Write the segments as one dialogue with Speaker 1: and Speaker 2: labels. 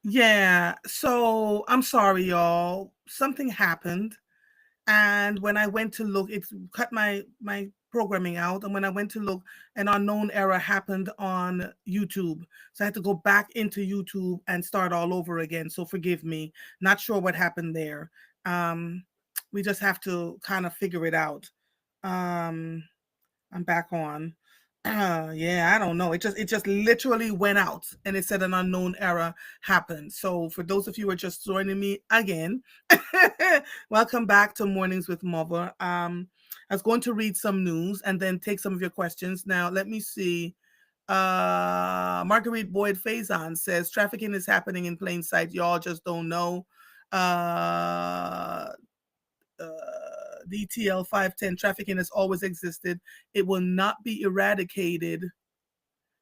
Speaker 1: Yeah, so I'm sorry, y'all. Something happened, and when I went to look, it cut my programming out. And when I went to look, an unknown error happened on YouTube, so I had to go back into YouTube and start all over again. So forgive me. Not sure what happened there. Um, we just have to kind of figure it out. Um, I'm back on. Yeah, I don't know. It just literally went out and it said an unknown error happened. So for those of you who are just joining me again, welcome back to Mornings with Mother. I was going to read some news and then take some of your questions. Now let me see. Marguerite Boyd Faison says trafficking is happening in plain sight. Y'all just don't know. Uh DTL 510 trafficking has always existed. It will not be eradicated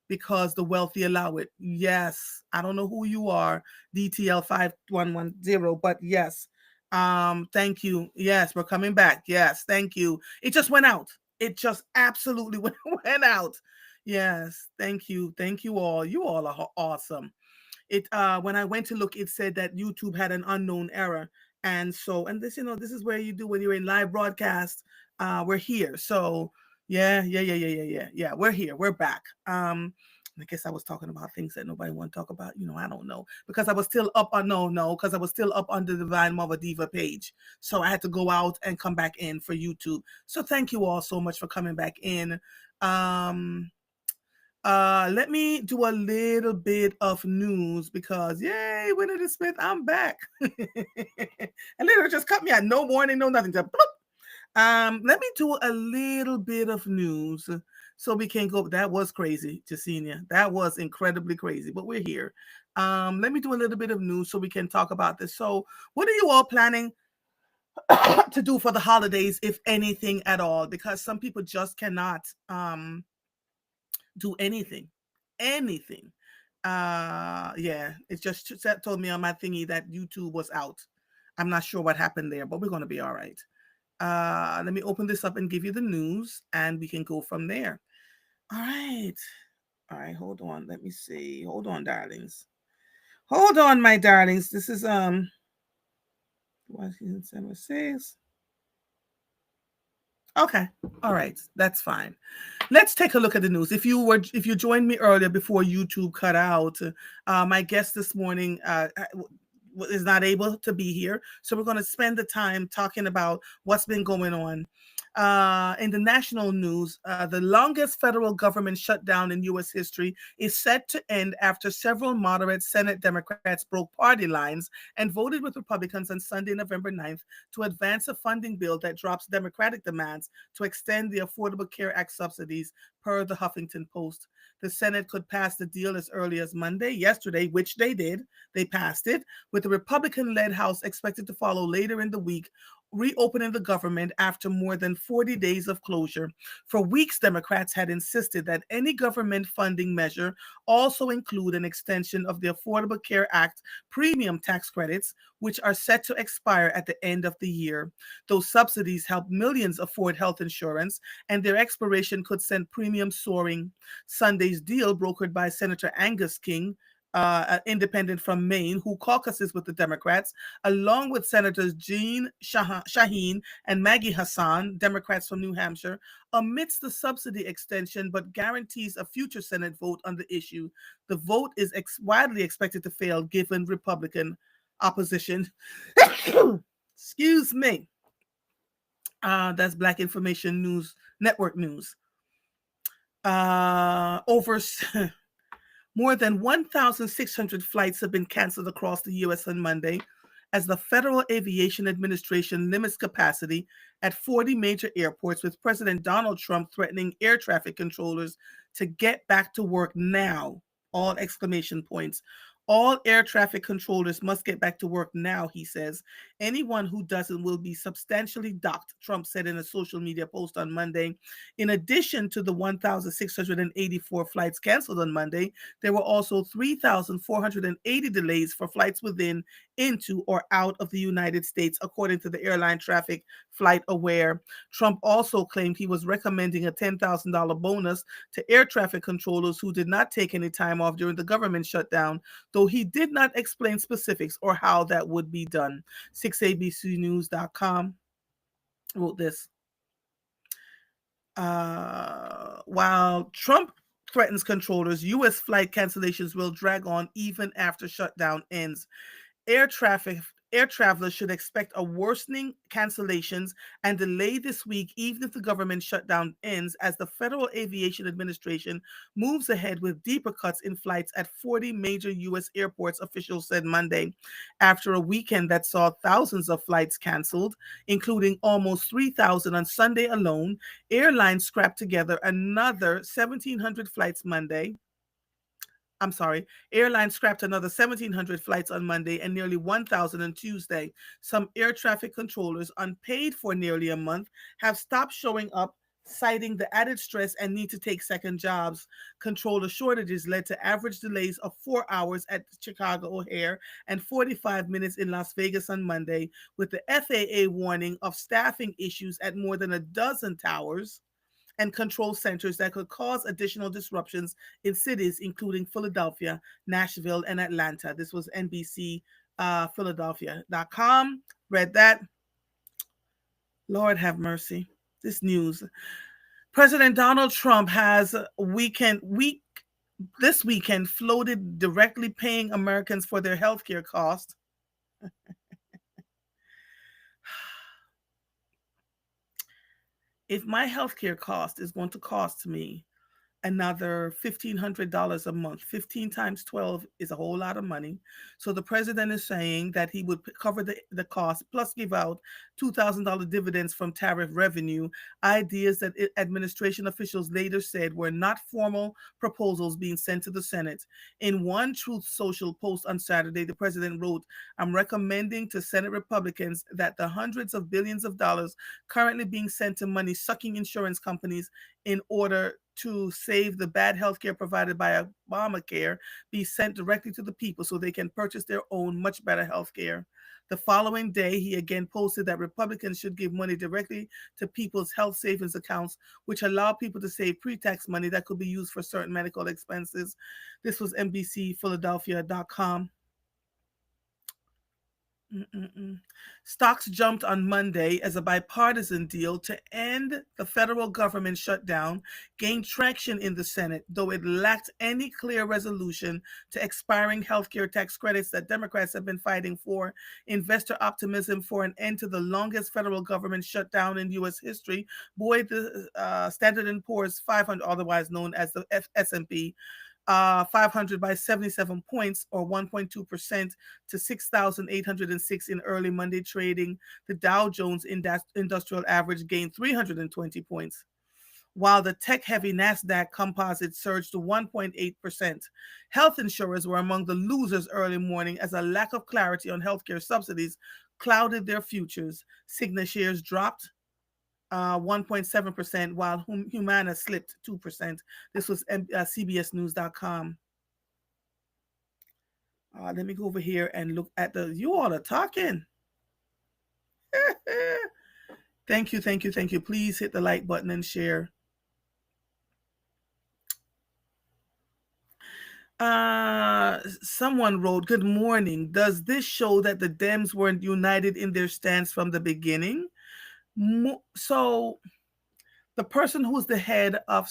Speaker 1: because the wealthy allow it. Yes, I don't know who you are, DTL 5110, but yes. Thank you. Yes, we're coming back. Yes, thank you. It just went out. It just absolutely went out. Yes, thank you. Thank you all. You all are awesome. It when I went to look, it said that YouTube had an unknown error. And so, and this, this is where you do when you're in live broadcast. We're here. So yeah. We're here. We're back. I guess I was talking about things that nobody want to talk about. I don't know, because I was still up on no, because I was still up on the Divine Mother Diva page. So I had to go out and come back in for YouTube. So thank you all so much for coming back in. Let me do a little bit of news because yay, Winnie the Smith, I'm back. And literally just cut me out, no warning, no nothing. Just bloop. Let me do a little bit of news so we can go. That was crazy, Jacinia. That was incredibly crazy, but we're here. Let me do a little bit of news so we can talk about this. So, what are you all planning to do for the holidays, if anything at all? Because some people just cannot do anything. Yeah, it just told me on my thingy that YouTube was out. I'm not sure what happened there, but we're going to be all right. Let me open this up and give you the news, and we can go from there. All right. All right, hold on. Let me see. Hold on, darlings. Hold on, my darlings. This is Washington 6. Okay. All right. That's fine. Let's take a look at the news. If you joined me earlier before YouTube cut out, my guest this morning is not able to be here, so we're going to spend the time talking about what's been going on. In the national news, the longest federal government shutdown in U.S. history is set to end after several moderate Senate Democrats broke party lines and voted with Republicans on Sunday, November 9th, to advance a funding bill that drops Democratic demands to extend the Affordable Care Act subsidies, per the Huffington Post. The Senate could pass the deal as early as yesterday, which they did. They passed it, with the Republican-led House expected to follow later in the week, reopening the government after more than 40 days of closure. For weeks, Democrats had insisted that any government funding measure also include an extension of the Affordable Care Act premium tax credits, which are set to expire at the end of the year. Those subsidies help millions afford health insurance, and their expiration could send premiums soaring. Sunday's deal, brokered by Senator Angus King, an independent from Maine, who caucuses with the Democrats, along with Senators Jean Shaheen and Maggie Hassan, Democrats from New Hampshire, omits the subsidy extension but guarantees a future Senate vote on the issue. The vote is widely expected to fail given Republican opposition. Excuse me. That's Black Information News Network news. Over more than 1,600 flights have been canceled across the U.S. on Monday as the Federal Aviation Administration limits capacity at 40 major airports, with President Donald Trump threatening air traffic controllers to get back to work now. All exclamation points. All air traffic controllers must get back to work now, he says. Anyone who doesn't will be substantially docked, Trump said in a social media post on Monday. In addition to the 1,684 flights canceled on Monday, there were also 3,480 delays for flights within, into, or out of the United States, according to the airline traffic flight aware. Trump also claimed he was recommending a $10,000 bonus to air traffic controllers who did not take any time off during the government shutdown, though he did not explain specifics or how that would be done. 6abcnews.com wrote this. While Trump threatens controllers, U.S. flight cancellations will drag on even after shutdown ends. Air travelers should expect a worsening cancellations and delay this week, even if the government shutdown ends, as the Federal Aviation Administration moves ahead with deeper cuts in flights at 40 major U.S. airports, officials said Monday. After a weekend that saw thousands of flights canceled, including almost 3,000 on Sunday alone, airlines scrapped together another 1,700 flights Monday. Airlines scrapped another 1,700 flights on Monday and nearly 1,000 on Tuesday. Some air traffic controllers, unpaid for nearly a month, have stopped showing up, citing the added stress and need to take second jobs. Controller shortages led to average delays of 4 hours at Chicago O'Hare and 45 minutes in Las Vegas on Monday, with the FAA warning of staffing issues at more than a dozen towers and control centers that could cause additional disruptions in cities including Philadelphia, Nashville, and Atlanta. This was NBC Philadelphia.com. Read that. Lord have mercy. This news. President Donald Trump has this weekend floated directly paying Americans for their health care costs. If my health care cost is going to cost me another $1,500 a month. 15 times 12 is a whole lot of money. So the president is saying that he would cover the cost plus give out $2,000 dividends from tariff revenue, ideas that administration officials later said were not formal proposals being sent to the Senate. In one Truth Social post on Saturday, the president wrote, "I'm recommending to Senate Republicans that the hundreds of billions of dollars currently being sent to money-sucking insurance companies in order to save the bad healthcare provided by Obamacare be sent directly to the people so they can purchase their own much better healthcare." The following day, he again posted that Republicans should give money directly to people's health savings accounts, which allow people to save pre-tax money that could be used for certain medical expenses. This was NBCPhiladelphia.com. Stocks jumped on Monday as a bipartisan deal to end the federal government shutdown gained traction in the Senate, though it lacked any clear resolution to expiring healthcare tax credits that Democrats have been fighting for. Investor optimism for an end to the longest federal government shutdown in U.S. history buoyed the Standard & Poor's 500, otherwise known as the S&P 500 by 77 points or 1.2% to 6,806 in early Monday trading. The Dow Jones Industrial Average gained 320 points, while the tech-heavy NASDAQ composite surged to 1.8%. Health insurers were among the losers early morning as a lack of clarity on healthcare subsidies clouded their futures. Cigna shares dropped 1.7%, while Humana slipped 2%. This was CBSNews.com. Let me go over here and look at you all are talking. Thank you. Please hit the like button and share. Someone wrote, "Good morning. Does this show that the Dems weren't united in their stance from the beginning?" So the person who's the head of,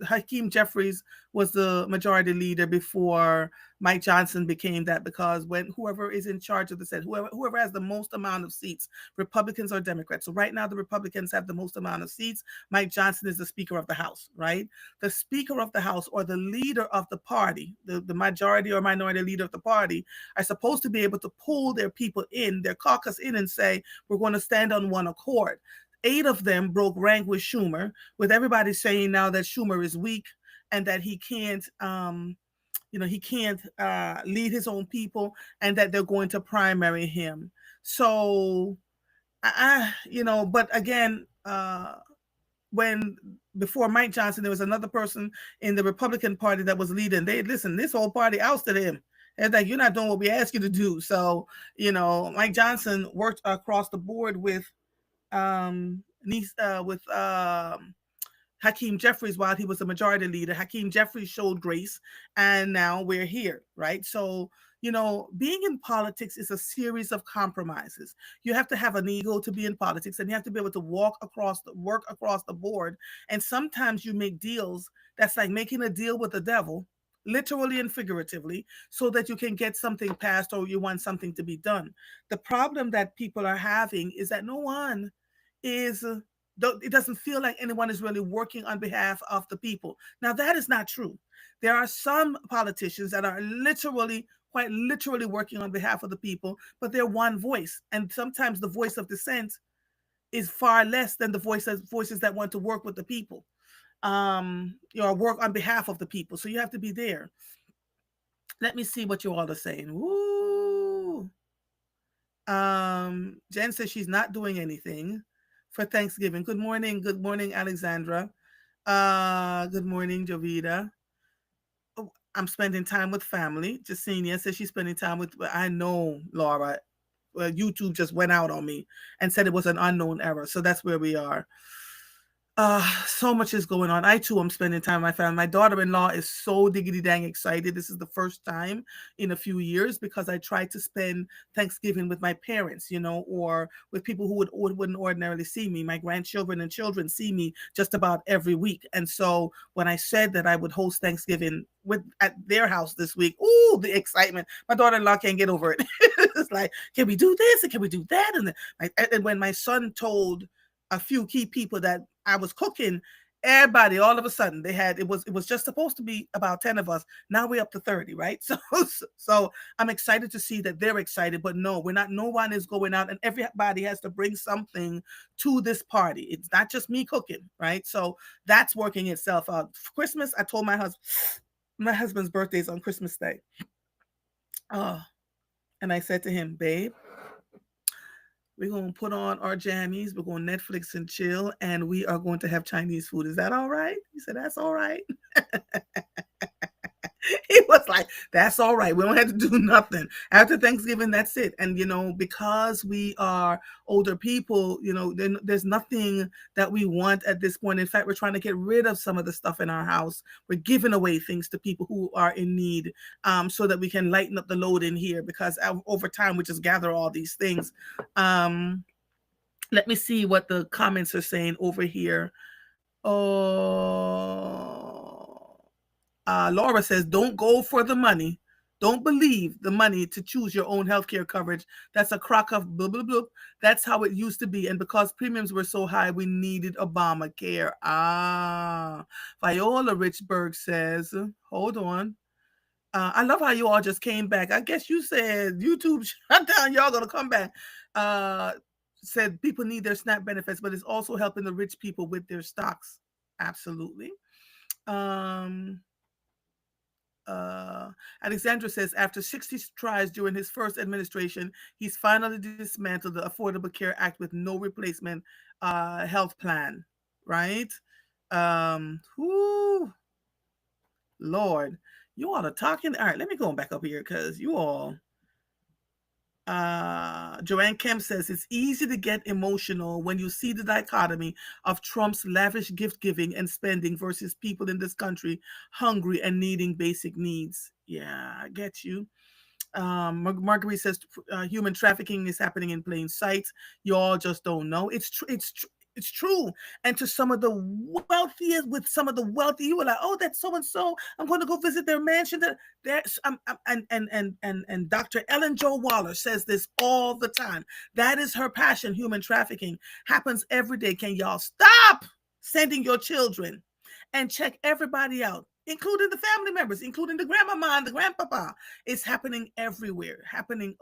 Speaker 1: Hakeem Jeffries was the majority leader before Mike Johnson became that, because when whoever is in charge of the Senate, whoever has the most amount of seats, Republicans or Democrats. So right now the Republicans have the most amount of seats. Mike Johnson is the Speaker of the House, right? The Speaker of the House, or the leader of the party, the majority or minority leader of the party, are supposed to be able to pull their people in, their caucus in, and say, we're going to stand on one accord. 8 of them broke rank with Schumer, with everybody saying now that Schumer is weak and that he can't, lead his own people, and that they're going to primary him. So but again, when before Mike Johnson, there was another person in the Republican Party that was leading. They listen, this whole party ousted him. And like, you're not doing what we asked you to do. So, Mike Johnson worked across the board with Hakeem Jeffries while he was a majority leader. Hakeem Jeffries showed grace, and now we're here, right? So, being in politics is a series of compromises. You have to have an ego to be in politics, and you have to be able to work across the board. And sometimes you make deals that's like making a deal with the devil, literally and figuratively, so that you can get something passed or you want something to be done. The problem that people are having is that no one is it doesn't feel like anyone is really working on behalf of the people. Now, that is not true. There are some politicians that are quite literally working on behalf of the people, but they're one voice. And sometimes the voice of dissent is far less than the voices that want to work with the people, work on behalf of the people. So you have to be there. Let me see what you all are saying. Woo! Jen says she's not doing anything for Thanksgiving. Good morning, Alexandra. Good morning, Jovita. Oh, I'm spending time with family. Jacinia says she's spending time with. I know, Laura. Well, YouTube just went out on me and said it was an unknown error. So that's where we are. So much is going on. I too am spending time with my family. My daughter-in-law is so diggity dang excited. This is the first time in a few years because I tried to spend Thanksgiving with my parents, or with people who wouldn't ordinarily see me. My grandchildren and children see me just about every week. And so when I said that I would host Thanksgiving at their house this week, ooh, the excitement. My daughter-in-law can't get over it. It's like, can we do this and can we do that? And when my son told a few key people that I was cooking, everybody all of a sudden it was just supposed to be about 10 of us. Now we're up to 30, right? So I'm excited to see that they're excited, but no, no one is going out, and everybody has to bring something to this party. It's not just me cooking, right? So that's working itself out. For Christmas, I told my husband's birthday is on Christmas Day. And I said to him, babe, we're going to put on our jammies. We're going to Netflix and chill, and we are going to have Chinese food. Is that all right? He said, that's all right. He was like, that's all right. We don't have to do nothing. After Thanksgiving, that's it. And, because we are older people, there's nothing that we want at this point. In fact, we're trying to get rid of some of the stuff in our house. We're giving away things to people who are in need, so that we can lighten up the load in here, because over time, we just gather all these things. Let me see what the comments are saying over here. Laura says, don't go for the money. Don't believe the money to choose your own healthcare coverage. That's a crock of blah, blah, blah. That's how it used to be. And because premiums were so high, we needed Obamacare. Viola Richburg says, hold on. I love how you all just came back. I guess you said YouTube shut down. Y'all going to come back. Said people need their SNAP benefits, but it's also helping the rich people with their stocks. Absolutely. Alexandra says, after 60 tries during his first administration, he's finally dismantled the Affordable Care Act with no replacement health plan, right? Whoo, Lord, you all are talking. All right, let me go back up here because you all. Joanne Kemp says it's easy to get emotional when you see the dichotomy of Trump's lavish gift giving and spending versus people in this country hungry and needing basic needs. Yeah, I get you. Marguerite says human trafficking is happening in plain sight. You all just don't know. It's true. And to some of the wealthiest, with some of the wealthy, you were like, oh, that's so and so. I'm going to go visit their mansion. There's and Dr. Ellen Jo Waller says this all the time. That is her passion. Human trafficking happens every day. Can y'all stop sending your children and check everybody out, including the family members, including the grandmama and the grandpapa? It's happening everywhere.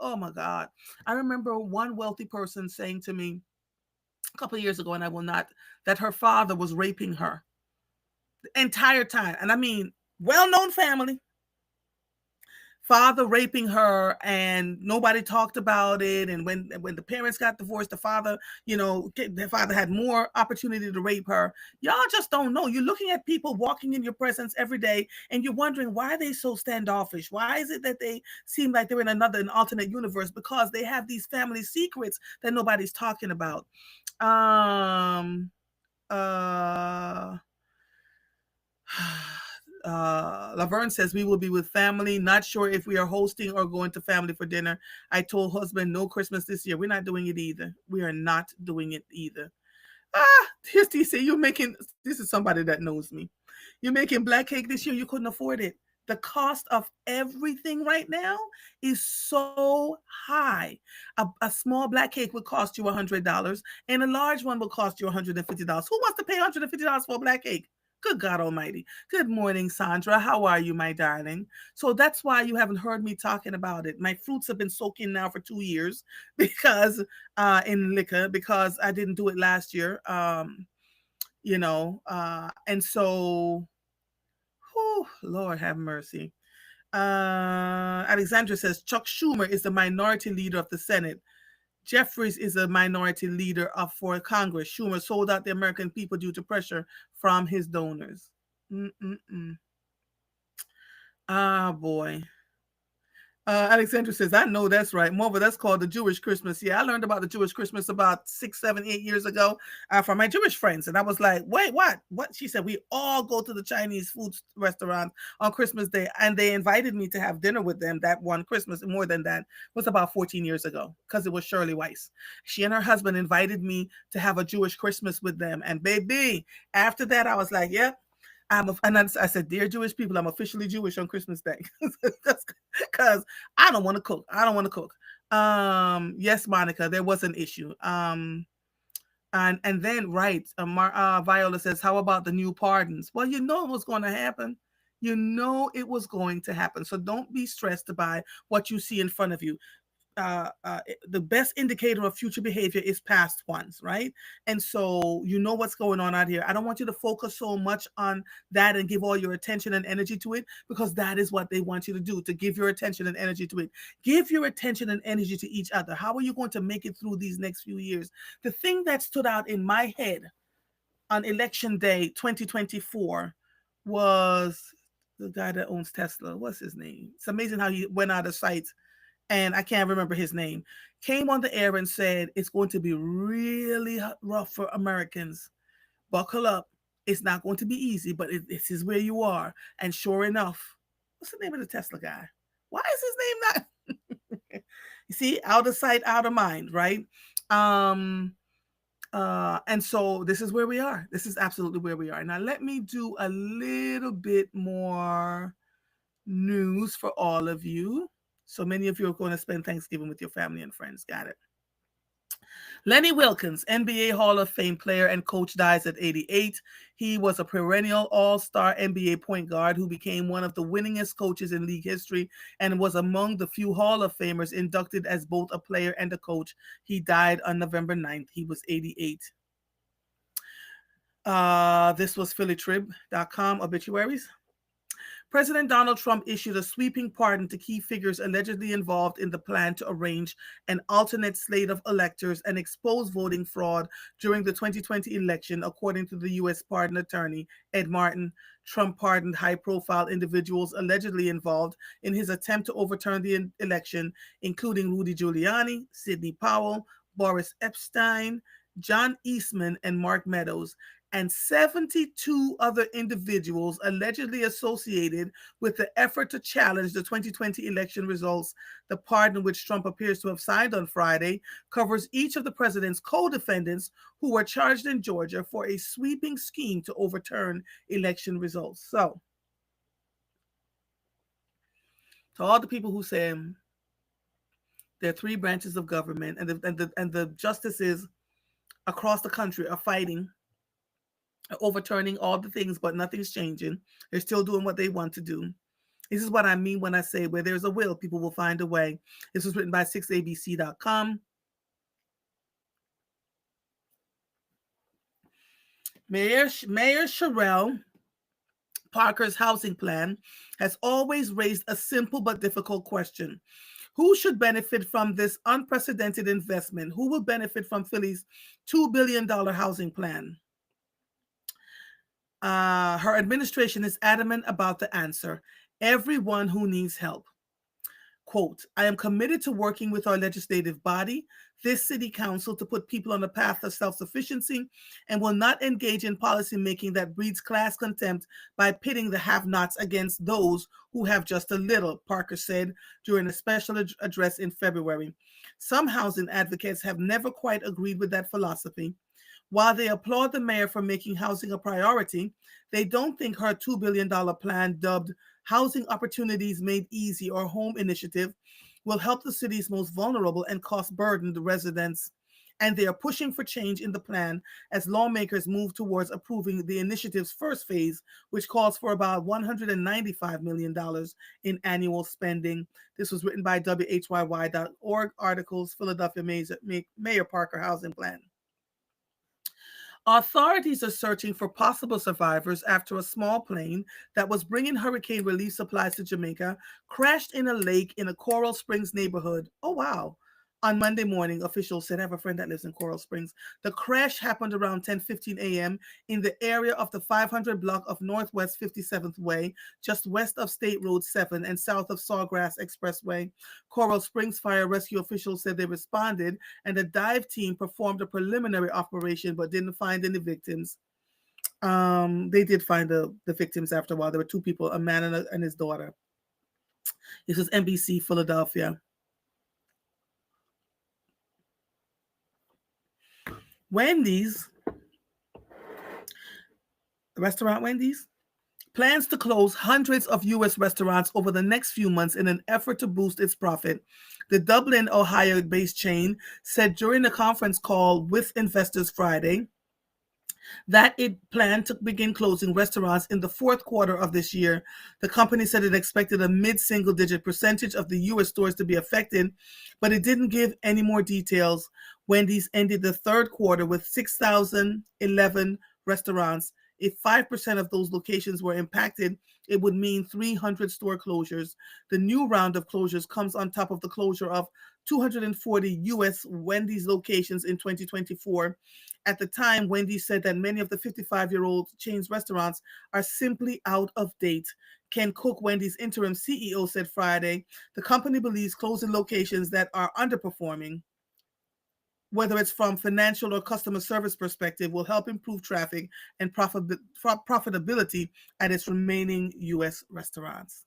Speaker 1: Oh my God. I remember one wealthy person saying to me a couple of years ago, and I will not, that her father was raping her the entire time. And I mean, well-known family, father raping her and nobody talked about it. And when the parents got divorced, the father, the father had more opportunity to rape her. Y'all just don't know. You're looking at people walking in your presence every day and you're wondering, why are they so standoffish? Why is it that they seem like they're in an alternate universe? Because they have these family secrets that nobody's talking about. um uh Laverne says we will be with family. Not sure if we are hosting or going to family for dinner. I told husband no Christmas this year. We're not doing it either. We are not doing it either. Here's TC. You're making, this is somebody that knows me. You're making black cake this year. You couldn't afford it. The cost of everything right now is so high. A small black cake would cost you $100, and a large one will cost you $150. Who wants to pay $150 for a black cake? Good God Almighty. Good morning, Sandra. How are you, my darling? So that's why you haven't heard me talking about it. My fruits have been soaking now for 2 years because in liquor, because I didn't do it last year. And so, whew, Lord have mercy. Alexandra says Chuck Schumer is the minority leader of the Senate. Jeffries is a minority leader for Congress. Schumer sold out the American people due to pressure from his donors. Mm-mm-mm. Ah, boy. Alexandra says, I know that's right. Mova, that's called the Jewish Christmas. Yeah, I learned about the Jewish Christmas about 6, 7, 8 years ago from my Jewish friends. And I was like, wait, what? What? She said, we all go to the Chinese food restaurant on Christmas Day. And they invited me to have dinner with them that one Christmas. More than that, was about 14 years ago because it was Shirley Weiss. She and her husband invited me to have a Jewish Christmas with them. And baby, after that, I was like, yep. And I said, dear Jewish people, I'm officially Jewish on Christmas Day because I don't want to cook. I don't want to cook. Yes, Monica, there was an issue. And then right, Viola says, how about the new pardons? Well, you know it was going to happen. You know it was going to happen. So don't be stressed by what you see in front of you. The best indicator of future behavior is past ones, right? And so you know what's going on out here. I don't want you to focus so much on that and give all your attention and energy to it, because that is what they want you to do, to give your attention and energy to it. Give your attention and energy to each other. How are you going to make it through these next few years? The thing that stood out in my head on election day 2024 was the guy that owns Tesla. What's his name? It's amazing how he went out of sight, and I can't remember his name, came on the air and said, it's going to be really rough for Americans. Buckle up. It's not going to be easy, but this is where you are. And sure enough, what's the name of the Tesla guy? Why is his name not? You see, out of sight, out of mind, right? And so this is where we are. This is absolutely where we are. Now, let me do a little bit more news for all of you. So many of you are going to spend Thanksgiving with your family and friends. Got it. Lenny Wilkins, NBA Hall of Fame player and coach, dies at 88. He was a perennial all-star NBA point guard who became one of the winningest coaches in league history and was among the few Hall of Famers inducted as both a player and a coach. He died on November 9th. He was 88. This was PhillyTrib.com obituaries. President Donald Trump issued a sweeping pardon to key figures allegedly involved in the plan to arrange an alternate slate of electors and expose voting fraud during the 2020 election, according to the U.S. pardon attorney, Ed Martin. Trump pardoned high-profile individuals allegedly involved in his attempt to overturn the election, including Rudy Giuliani, Sidney Powell, Boris Epstein, John Eastman, and Mark Meadows, and 72 other individuals allegedly associated with the effort to challenge the 2020 election results. The pardon, which Trump appears to have signed on Friday, covers each of the president's co-defendants who were charged in Georgia for a sweeping scheme to overturn election results. So, to all the people who say there are three branches of government and the justices across the country are fighting, overturning all the things, but nothing's changing. They're still doing what they want to do. This is what I mean when I say where there's a will, people will find a way. This was written by 6abc.com. Mayor Sherrill Parker's housing plan has always raised a simple but difficult question. Who should benefit from this unprecedented investment? Who will benefit from Philly's $2 billion housing plan? Her administration is adamant about the answer: everyone who needs help. Quote, I am committed to working with our legislative body, this city council, to put people on the path of self sufficiency and will not engage in policy making that breeds class contempt by pitting the have nots against those who have just a little, Parker said during a special address in February. Some housing advocates have never quite agreed with that philosophy. While they applaud the mayor for making housing a priority, they don't think her $2 billion plan, dubbed Housing Opportunities Made Easy or Home Initiative, will help the city's most vulnerable and cost burdened residents. And they are pushing for change in the plan as lawmakers move towards approving the initiative's first phase, which calls for about $195 million in annual spending. This was written by WHYY.org articles, Philadelphia Mayor Parker Housing Plan. Authorities are searching for possible survivors after a small plane that was bringing hurricane relief supplies to Jamaica crashed in a lake in a Coral Springs neighborhood. Oh, wow. On Monday morning, officials said, I have a friend that lives in Coral Springs. The crash happened around 10:15 a.m. in the area of the 500 block of Northwest 57th Way, just west of State Road 7 and south of Sawgrass Expressway. Coral Springs fire rescue officials said they responded and a dive team performed a preliminary operation but didn't find any victims. They did find the victims after a while. There were two people, a man and his daughter. This is NBC Philadelphia. Wendy's, the restaurant Wendy's, plans to close hundreds of U.S. restaurants over the next few months in an effort to boost its profit. The Dublin, Ohio-based chain said during a conference call with investors Friday that it planned to begin closing restaurants in the fourth quarter of this year. The company said it expected a mid-single-digit percentage of the U.S. stores to be affected, but it didn't give any more details. Wendy's ended the third quarter with 6,011 restaurants. If 5% of those locations were impacted, it would mean 300 store closures. The new round of closures comes on top of the closure of 240 U.S. Wendy's locations in 2024. At the time, Wendy's said that many of the 55-year-old chain's restaurants are simply out of date. Ken Cook, Wendy's interim CEO, said Friday, the company believes closing locations that are underperforming, whether it's from financial or customer service perspective, will help improve traffic and profitability at its remaining U.S. restaurants.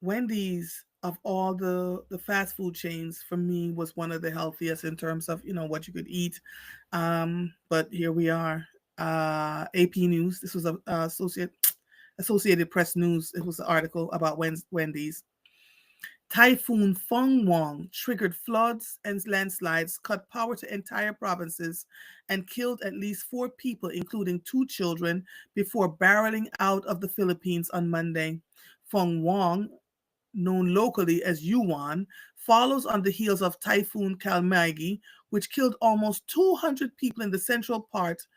Speaker 1: Wendy's, of all the fast food chains, for me was one of the healthiest in terms of what you could eat. But here we are. AP News. This was a Associated Press News. It was an article about Wendy's. Typhoon Fengwang triggered floods and landslides, cut power to entire provinces, and killed at least 4 people, including 2 children, before barreling out of the Philippines on Monday. Fengwang, known locally as Yuan, follows on the heels of Typhoon Kalmagi, which killed almost 200 people in the central part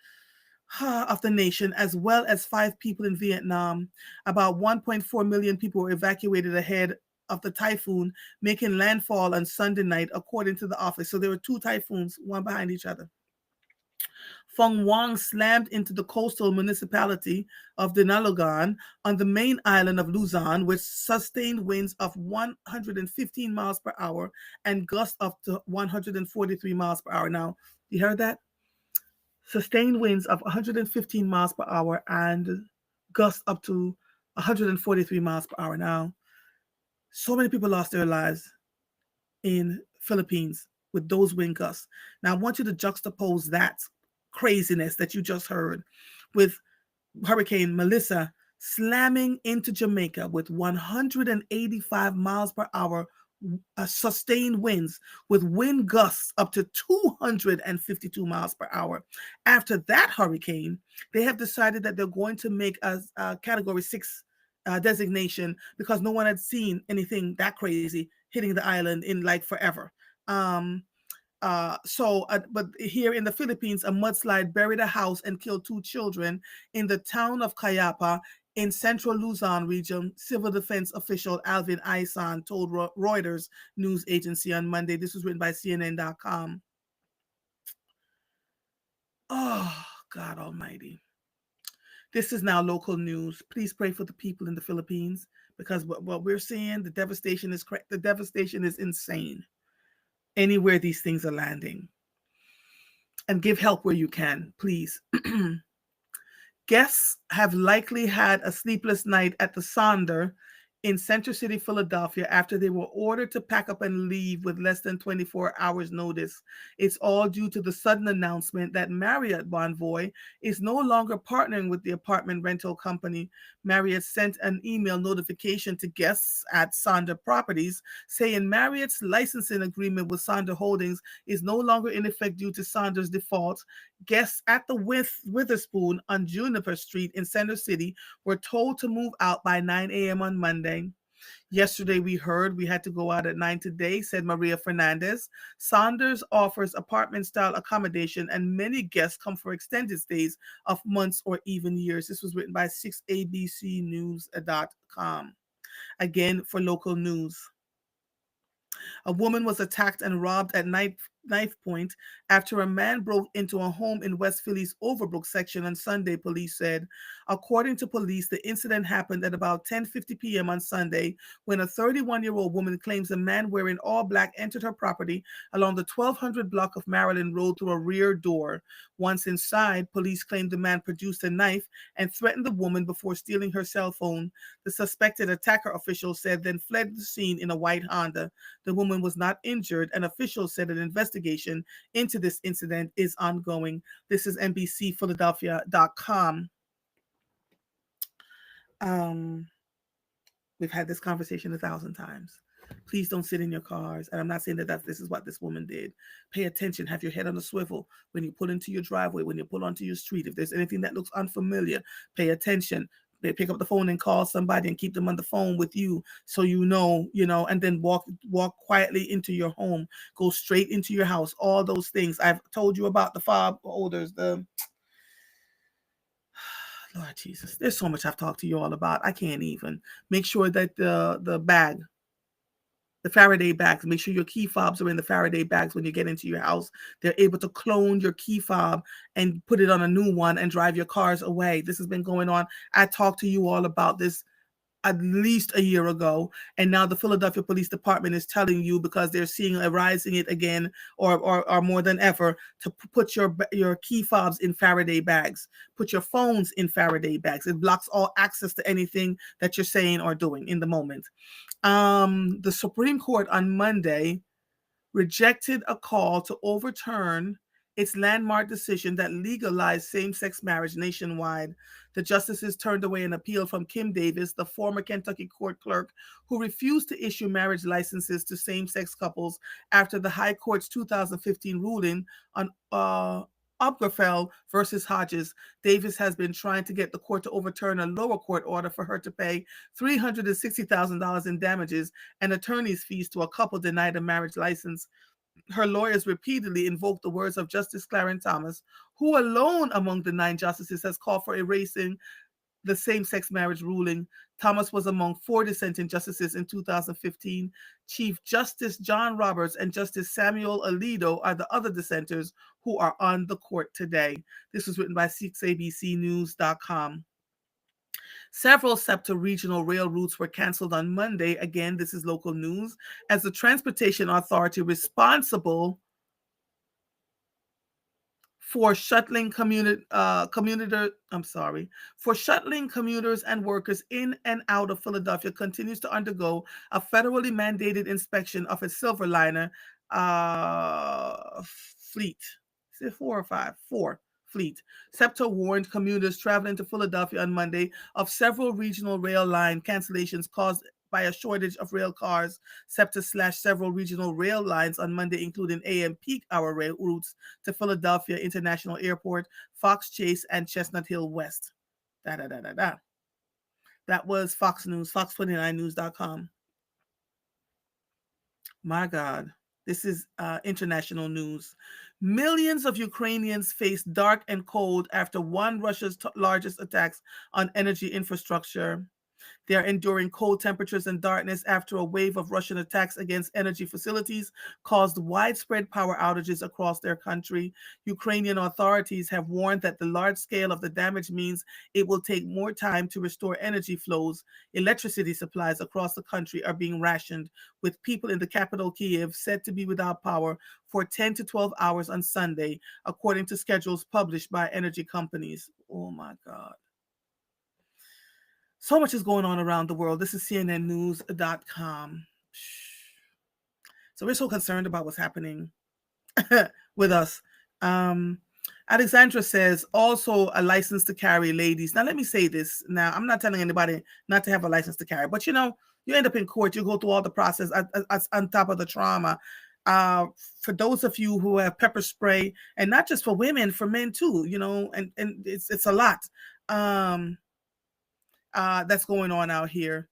Speaker 1: of the nation, as well as 5 people in Vietnam. About 1.4 million people were evacuated ahead of the typhoon, making landfall on Sunday night, according to the office. So there were 2 typhoons, one behind each other. Feng Wang slammed into the coastal municipality of Dinalogan on the main island of Luzon with sustained winds of 115 miles per hour and gusts up to 143 miles per hour. Now, you heard that? Sustained winds of 115 miles per hour and gusts up to 143 miles per hour. Now, so many people lost their lives in Philippines with those wind gusts. Now, I want you to juxtapose that craziness that you just heard with Hurricane Melissa slamming into Jamaica with 185 miles per hour sustained winds with wind gusts up to 252 miles per hour. After that hurricane, they have decided that they're going to make a Category 6 designation because no one had seen anything that crazy hitting the island in like forever. But here in the Philippines, a mudslide buried a house and killed 2 children in the town of Cayapa in central Luzon region. Civil defense official Alvin Isan told Reuters news agency on Monday. This was written by CNN.com. Oh, God Almighty. This is now local news. Please pray for the people in the Philippines, because what we're seeing, the devastation is insane. Anywhere these things are landing, and give help where you can, please. Guests have likely had a sleepless night at the Sonder in Center City, Philadelphia, after they were ordered to pack up and leave with less than 24 hours notice. It's all due to the sudden announcement that Marriott Bonvoy is no longer partnering with the apartment rental company. Marriott sent an email notification to guests at Sonder Properties saying Marriott's licensing agreement with Sonder Holdings is no longer in effect due to Sonder's default. Guests at the Witherspoon on Juniper Street in Center City were told to move out by 9 a.m. on Monday. Yesterday, we heard we had to go out at 9 today, said Maria Fernandez. Saunders offers apartment-style accommodation, and many guests come for extended stays of months or even years. This was written by 6abcnews.com. Again, for local news. A woman was attacked and robbed at knife point after a man broke into a home in West Philly's Overbrook section on Sunday, police said. According to police, the incident happened at about 10:50 p.m. on Sunday when a 31-year-old woman claims a man wearing all black entered her property along the 1200 block of Maryland Road through a rear door. Once inside, police claimed the man produced a knife and threatened the woman before stealing her cell phone. The suspected attacker, officials said, then fled the scene in a white Honda. The woman was not injured, and officials said an investigation into this incident is ongoing. This is NBCPhiladelphia.com. We've had this conversation 1,000 times. Please don't sit in your cars. And I'm not saying that this is what this woman did. Pay attention. Have your head on a swivel when you pull into your driveway, when you pull onto your street. If there's anything that looks unfamiliar, pay attention. Pick up the phone and call somebody and keep them on the phone with you, so you know, and then walk quietly into your home. Go straight into your house. All those things. I've told you about the fob holders, the Lord Jesus. There's so much I've talked to you all about. I can't even. Make sure that the bag, the Faraday bags, make sure your key fobs are in the Faraday bags when you get into your house. They're able to clone your key fob and put it on a new one and drive your cars away. This has been going on. I talked to you all about this at least a year ago, and now the Philadelphia Police Department is telling you, because they're seeing a rising it again, or more than ever, to put your key fobs in Faraday bags. Put your phones in Faraday bags. It blocks all access to anything that you're saying or doing in the moment. The Supreme Court on Monday rejected a call to overturn its landmark decision that legalized same-sex marriage nationwide. The justices turned away an appeal from Kim Davis, the former Kentucky court clerk, who refused to issue marriage licenses to same-sex couples after the High Court's 2015 ruling on Obergefell versus Hodges. Davis has been trying to get the court to overturn a lower court order for her to pay $360,000 in damages and attorney's fees to a couple denied a marriage license. Her lawyers repeatedly invoked the words of Justice Clarence Thomas, who alone among the 9 justices has called for erasing the same-sex marriage ruling. Thomas was among 4 dissenting justices in 2015. Chief Justice John Roberts and Justice Samuel Alito are the other dissenters who are on the court today. This was written by 6abcnews.com. Several SEPTA regional rail routes were canceled on Monday. Again, this is local news, as the transportation authority responsible for shuttling commuters and workers in and out of Philadelphia continues to undergo a federally mandated inspection of its Silverliner fleet. Is it 4 or 5? 4. Fleet. SEPTA warned commuters traveling to Philadelphia on Monday of several regional rail line cancellations caused by a shortage of rail cars. SEPTA slashed several regional rail lines on Monday, including AM peak hour rail routes to Philadelphia International Airport, Fox Chase, and Chestnut Hill West. That was Fox News, Fox29news.com. My God. This is international news. Millions of Ukrainians face dark and cold after one Russia's largest attacks on energy infrastructure. They are enduring cold temperatures and darkness after a wave of Russian attacks against energy facilities caused widespread power outages across their country. Ukrainian authorities have warned that the large scale of the damage means it will take more time to restore energy flows. Electricity supplies across the country are being rationed, with people in the capital, Kiev, said to be without power for 10 to 12 hours on Sunday, according to schedules published by energy companies. Oh my God. So much is going on around the world. This is CNNnews.com. So we're so concerned about what's happening with us. Um, Alexandra says, also a license to carry, ladies. Now, let me say this. Now, I'm not telling anybody not to have a license to carry, but you end up in court, you go through all the process on top of the trauma. For those of you who have pepper spray, and not just for women, for men too, and it's a lot. That's going on out here.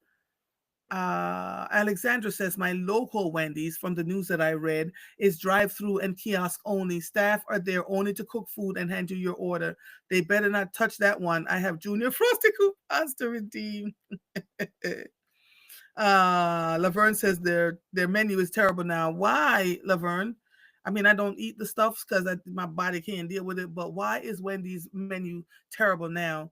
Speaker 1: Alexandra says, my local Wendy's, from the news that I read, is drive-through and kiosk only. Staff are there only to cook food and hand you your order. They better not touch that one. I have Junior Frosty coupons to redeem. Laverne says their menu is terrible now. Why, Laverne? I mean, I don't eat the stuff because my body can't deal with it. But why is Wendy's menu terrible now?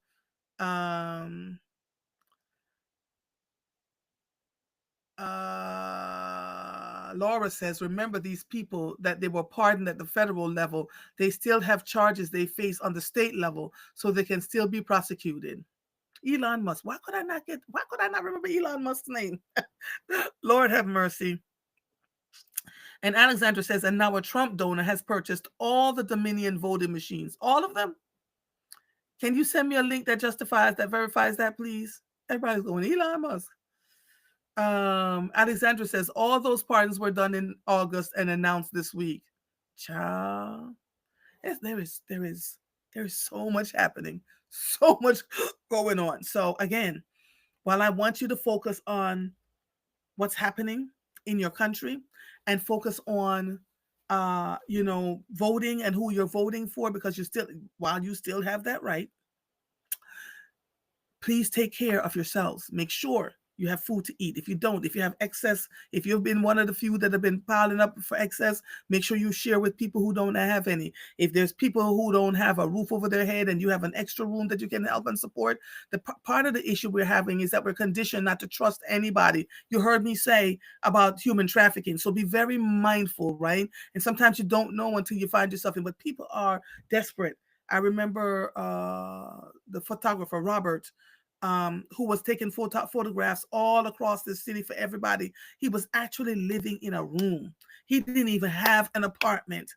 Speaker 1: Laura says, remember these people that they were pardoned at the federal level. They still have charges they face on the state level, so they can still be prosecuted. Elon Musk. Why could I not remember Elon Musk's name? Lord have mercy. And Alexandra says, and now a Trump donor has purchased all the Dominion voting machines. All of them? Can you send me a link that verifies that, please? Everybody's going, Elon Musk. Alexandra says all those pardons were done in August and announced this week. Child, there is so much happening, so much going on. So again, while I want you to focus on what's happening in your country and focus on voting and who you're voting for, because while you still have that right, please take care of yourselves. Make sure you have food to eat. If you have excess, if you've been one of the few that have been piling up for excess, make sure you share with people who don't have any. If there's people who don't have a roof over their head and you have an extra room that you can help and support, the part of the issue we're having is that we're conditioned not to trust anybody. You heard me say about human trafficking. So be very mindful, right? And sometimes you don't know until you find yourself in, but people are desperate. I remember the photographer, Robert, who was taking photographs all across the city for everybody. He was actually living in a room. He didn't even have an apartment.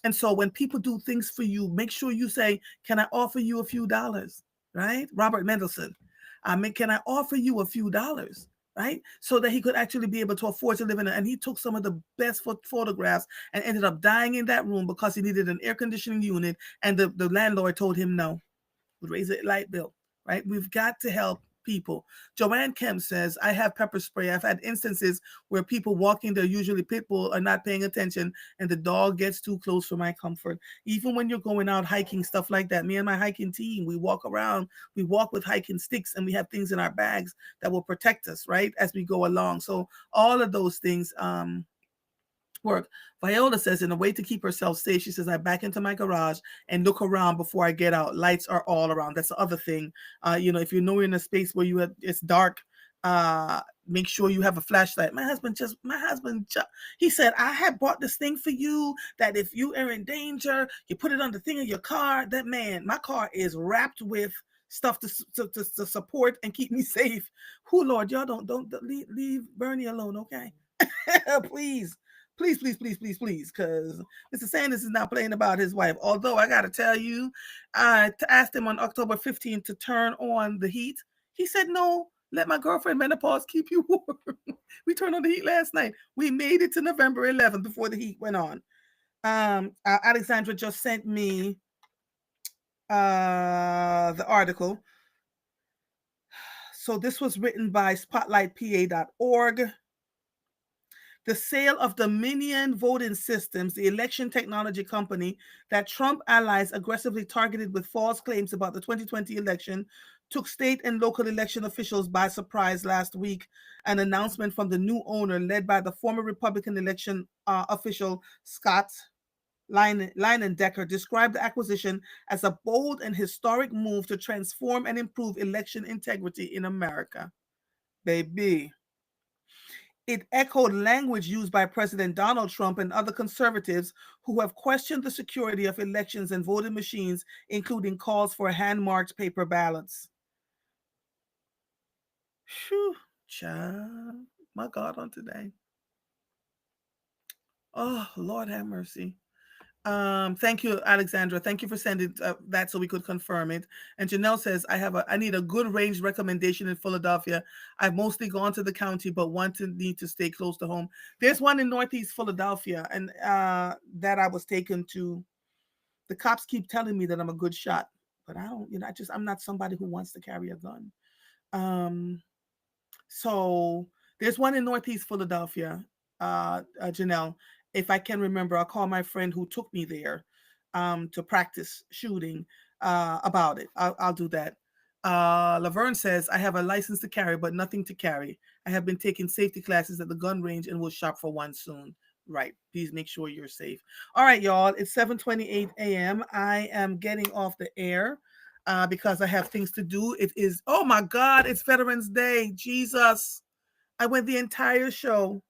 Speaker 1: And so when people do things for you, make sure you say, can I offer you a few dollars? Right? Robert Mendelsohn. Can I offer you a few dollars? Right? So that he could actually be able to afford to live in it. And he took some of the best photographs and ended up dying in that room because he needed an air conditioning unit. And the landlord told him no, would raise a light bill. Right? We've got to help people. Joanne Kemp says, I have pepper spray. I've had instances where people walking their usually pit bull are not paying attention and the dog gets too close for my comfort. Even when you're going out hiking, stuff like that. Me and my hiking team, we walk around, we walk with hiking sticks and we have things in our bags that will protect us, right, as we go along. So all of those things work. Viola says, in a way to keep herself safe, she says, I back into my garage and look around before I get out. Lights are all around. That's the other thing. If you know you're in a space where it's dark, make sure you have a flashlight. My husband he said, I had bought this thing for you that if you are in danger, you put it on the thing of your car. My car is wrapped with stuff to support and keep me safe. Who, Lord, y'all don't leave Bernie alone, okay? Please. Please, because Mr. Sanders is not playing about his wife. Although I got to tell you, I asked him on October 15th to turn on the heat. He said, no, let my girlfriend menopause keep you warm. We turned on the heat last night. We made it to November 11th before the heat went on. Alexandra just sent me the article. So this was written by spotlightpa.org. The sale of Dominion Voting Systems, the election technology company that Trump allies aggressively targeted with false claims about the 2020 election, took state and local election officials by surprise last week. An announcement from the new owner, led by the former Republican election official Scott Leinendecker, described the acquisition as a bold and historic move to transform and improve election integrity in America. Baby. It echoed language used by President Donald Trump and other conservatives who have questioned the security of elections and voting machines, including calls for hand-marked paper ballots. Phew, child. My God, on today. Oh, Lord have mercy. Thank you, Alexandra. Thank you for sending that so we could confirm it. And Janelle says, I need a good range recommendation in Philadelphia. I've mostly gone to the county, but need to stay close to home. There's one in Northeast Philadelphia, and that I was taken to. The cops keep telling me that I'm a good shot, but I don't, I'm not somebody who wants to carry a gun. So there's one in Northeast Philadelphia, Janelle. If I can remember, I'll call my friend who took me there to practice shooting about it. I'll do that. Laverne says, I have a license to carry, but nothing to carry. I have been taking safety classes at the gun range and will shop for one soon. Right. Please make sure you're safe. All right, y'all. It's 7:28 a.m. I am getting off the air because I have things to do. It is, oh my God, it's Veterans Day. Jesus. I went the entire show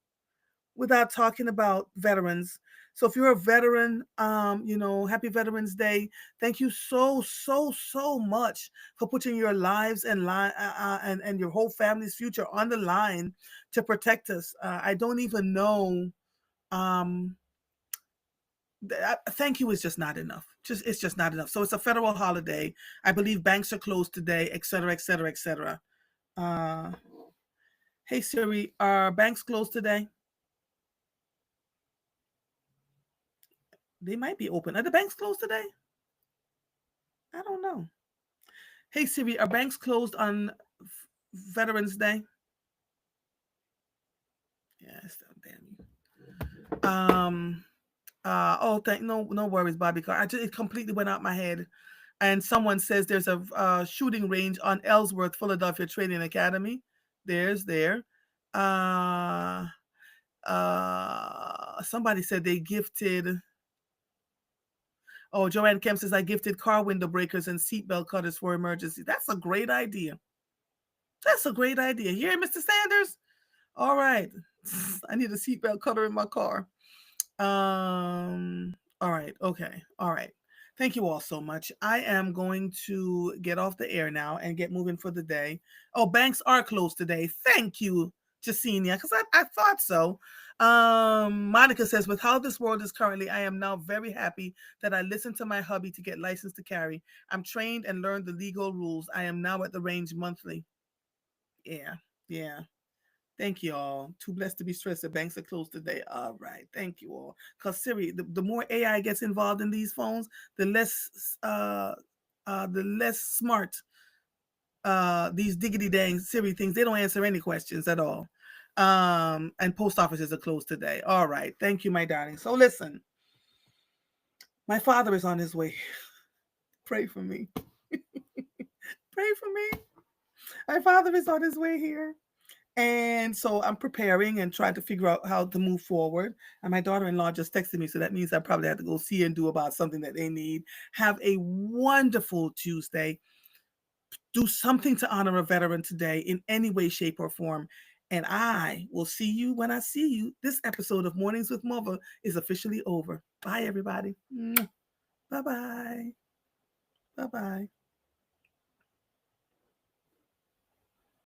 Speaker 1: without talking about veterans. So if you're a veteran, happy Veterans Day. Thank you so, so, so much for putting your lives and your whole family's future on the line to protect us. I don't even know. Thank you is just not enough. It's just not enough. So it's a federal holiday. I believe banks are closed today, et cetera, et cetera, et cetera. Hey Siri, are banks closed today? They might be open. Are the banks closed today? I don't know. Hey Siri, are banks closed on Veterans Day? Yes, damn you. No worries, Bobby Carr. It completely went out my head. And someone says there's a shooting range on Ellsworth, Philadelphia Training Academy. There. Somebody said they gifted. Oh, Joanne Kemp says, I gifted car window breakers and seatbelt cutters for emergency. That's a great idea. That's a great idea. Here, Mr. Sanders? All right. I need a seatbelt cutter in my car. All right. Okay. All right. Thank you all so much. I am going to get off the air now and get moving for the day. Oh, banks are closed today. Thank you, Jacinia, because I thought so. Monica says, with how this world is currently, I am now very happy that I listened to my hubby to get licensed to carry. I'm trained and learned the legal rules. I am now at the range monthly. Yeah. Thank you all. Too blessed to be stressed. The banks are closed today. All right. Thank you all. Because Siri, the more AI gets involved in these phones, the less smart these diggity dang Siri things. They don't answer any questions at all. And post offices are closed today. All right. Thank you, my darling. So listen, my father is on his way. Pray for me. Pray for me. My father is on his way here. And so I'm preparing and trying to figure out how to move forward. And my daughter-in-law just texted me, so that means I probably have to go see and do about something that they need. Have a wonderful Tuesday. Do something to honor a veteran today in any way, shape, or form. And I will see you when I see you. This episode of Mornings with Mother is officially over. Bye, everybody. Bye-bye. Bye-bye.